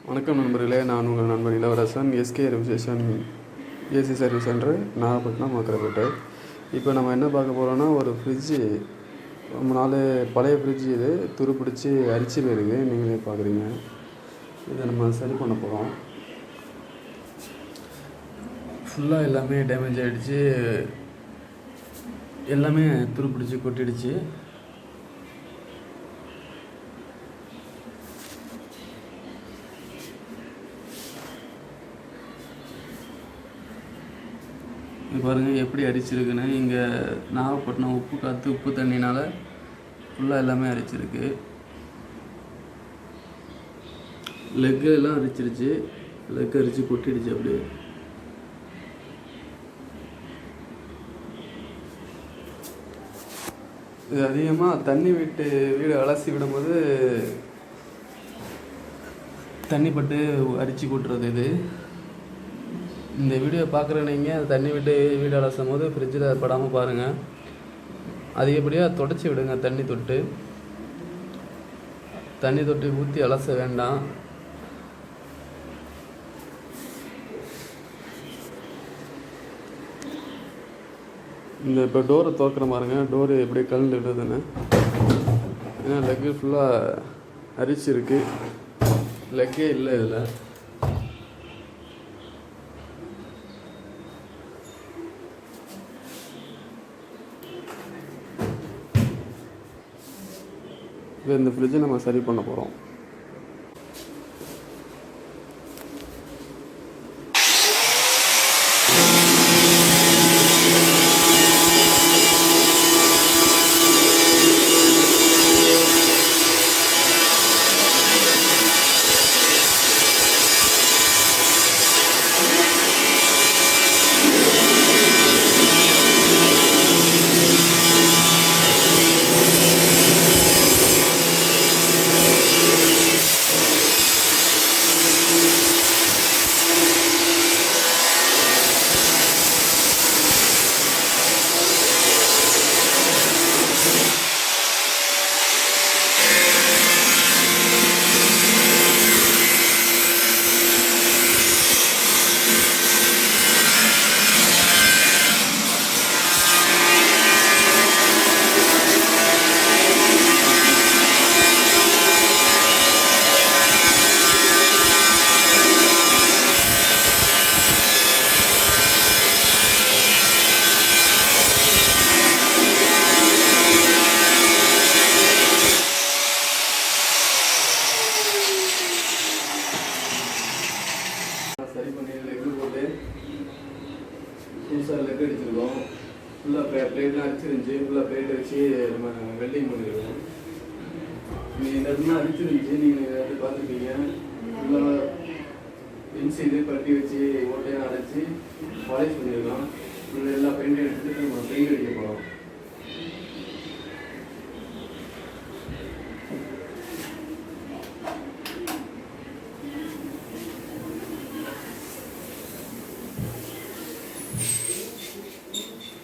வணக்கம் நண்பர்களே, நான் உங்கள் நண்பன் இளவரசன். எஸ்கே ரெவிசேஷன் AC service centre, Nagapattinam, Makkarapettai. இப்போ நம்ம என்ன பார்க்க போகிறோன்னா, ஒரு ஃப்ரிட்ஜு ரொம்ப நாள் பழைய ஃப்ரிட்ஜு. இது துருப்பிடிச்சி அரிச்சு போயிருக்கு, நீங்களே பார்க்குறீங்க. இதை நம்ம சரி பண்ண போகிறோம். ஃபுல்லாக எல்லாமே டேமேஜ் ஆகிடுச்சு, எல்லாமே துருப்பிடிச்சி கொட்டிடுச்சு. இது பாருங்கள் எப்படி அரிச்சிருக்குன்னு. இங்கே நாகப்பட்டினம் உப்பு தண்ணினால் ஃபுல்லாக எல்லாமே அரிச்சிருக்கு. லெக்கு எல்லாம் அரிச்சிருச்சு, லெக் அரிச்சு கொட்டிடுச்சு அப்படியே. இது அதிகமாக தண்ணி விட்டு வீடு அலசி விடும்போது தண்ணி பட்டு அரிச்சு கொட்டுறது. இது இந்த வீடியோ பார்க்குற நீங்கள் தண்ணி விட்டு வீடு அலசும் போது ஃப்ரிட்ஜில் படாமல் பாருங்கள். அதிகப்படியாக தொடச்சி விடுங்க. தண்ணி தொட்டி ஊற்றி அலச வேண்டாம். இந்த இப்போ டோரை திறக்கிற பாருங்கள், டோரு எப்படி கலந்து விடுறதுன்னு. ஏன்னா லெக்கு ஃபுல்லாக அரிச்சிருக்கு, லெக்கே இல்லை இதில். இப்போ இந்த ஃப்ரிட்ஜை நம்ம சரி பண்ண போகிறோம். சரி பண்ணி லெக்கு போட்டு புதுசாக லெக் அடிச்சிருக்கோம். ஃபுல்லாக பிளேட்லாம் அடிச்சிருந்துச்சி, ஃபுல்லாக பிளேட் வச்சு நம்ம வெல்டிங் பண்ணியிருக்கோம். நீங்கள் இந்த இடத்துல அடிச்சிருந்துச்சி, நீங்கள் அதை பார்த்துருப்பீங்க. ஃபுல்லாக இன்சைடு பட்டி வச்சு ஓட்டையாக அடைச்சி பாலிஷ் பண்ணியிருக்கோம். ஃபுல்லாக எல்லா பெயிண்ட்டையும் எடுத்துகிட்டு நம்ம பெயிண்ட் அடிக்க போகிறோம்.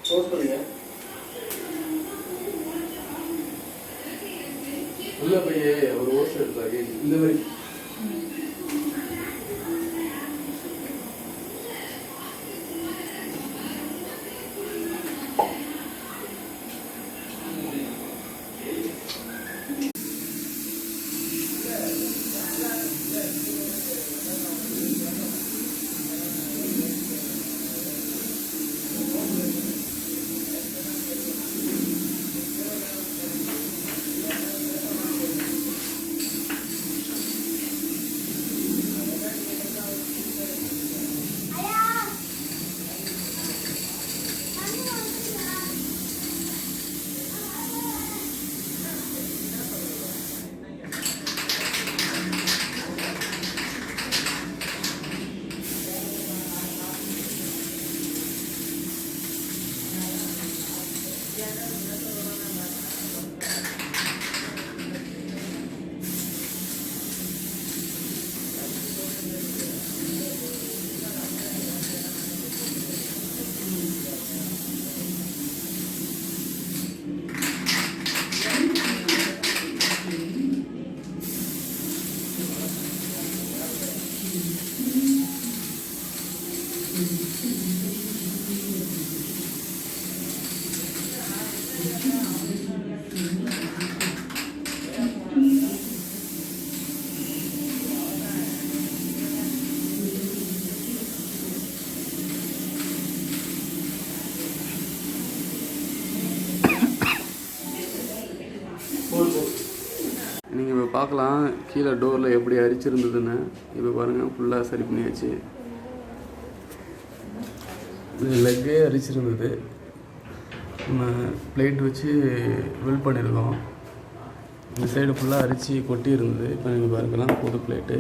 க்ளோஸ் பண்ணுங்க. உள்ள போய் ஒரு ஓஸ் எடுத்தாங்க இந்த மாதிரி. நீங்கள் இப்போ பார்க்கலாம் கீழே டோரில் எப்படி அரிச்சிருந்ததுன்னு. இப்போ பாருங்கள் ஃபுல்லாக சரி பண்ணியாச்சு. இது லெக்கே அரிச்சிருந்தது, நம்ம பிளேட் வச்சு வெல்ட் பண்ணியிருக்கோம். இந்த சைடு ஃபுல்லாக அரிச்சு கொட்டி இருந்தது. இப்போ நீங்கள் பார்க்கலாம் புது பிளேட்டு,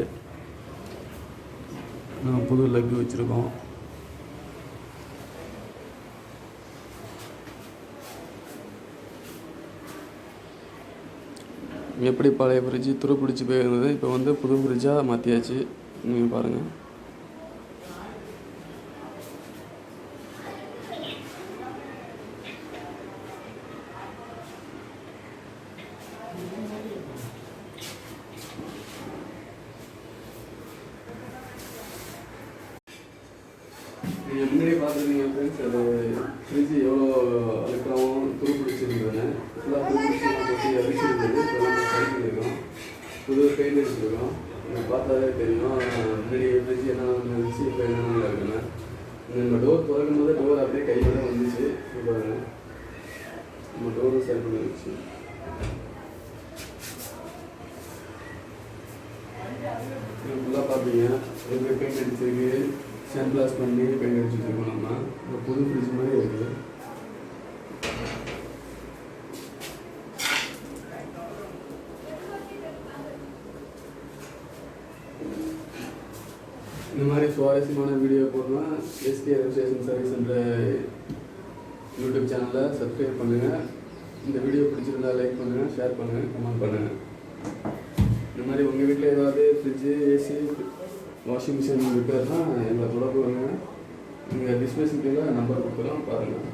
புது லெக்கு வச்சுருக்கோம். எப்படி பழைய ஃப்ரிட்ஜு துரு பிடிச்சி போயிருந்தது, இப்போ வந்து புது ஃப்ரிட்ஜாக மாற்றியாச்சு. நீங்கள் பாருங்கள். நீங்கள் முன்னாடி பார்த்துருந்தீங்க ஃப்ரெண்ட்ஸ், அது ஃப்ரிட்ஜு எவ்வளோ அழுக்காகவும் துரு பிடிச்சிருந்ததுன்னு. ஃபுல்லாக துரு பிடிச்சி கொட்டி அரிச்சிருந்தது. இப்போ நம்ம சரி பண்ணியிருக்கோம், புது பெயிண்ட் அடிச்சிருக்கோம். நீங்கள் பார்த்தாலே தெரியும் முன்னாடி ஃப்ரிட்ஜு என்ன இருந்துச்சு, இப்போ என்ன இருக்குன்னு. நம்ம டோர் திறக்கும் போது டோர் அப்படியே கையோட வந்துச்சு. இப்போ நம்ம டோரும் சரி பண்ணிருச்சு. ஃபுல்லாக பார்ப்பீங்க எப்படி பெயிண்ட் அடிச்சிருக்கு, சாண்ட் பிளாஸ்ட் பண்ணி பெயிண்ட் அடிச்சு வச்சுருக்கோம். நம்ம புது ஃப்ரிட்ஜ் மாதிரி இருக்குது. இந்த மாதிரி சுவாரஸ்யமான வீடியோ போடணும். எஸ்கே ரெஜிஸ்ட்ரேஷன் சர்வீஸ் என்ற யூடியூப் சேனலை சப்ஸ்கிரைப் பண்ணுங்கள். இந்த வீடியோ பிடிச்சிருந்தா லைக் பண்ணுங்கள், ஷேர் பண்ணுங்கள், கமெண்ட் பண்ணுங்கள். இந்த மாதிரி உங்கள் வீட்டில் ஏதாவது ஃப்ரிட்ஜு, ஏசி, வாஷிங் மிஷின் ரிப்பேர்னால் எங்களை தொடர்பு பண்ணுங்கள். நீங்கள் டிஸ்பிளே நம்பர் கொடுக்குறோம், பாருங்கள்.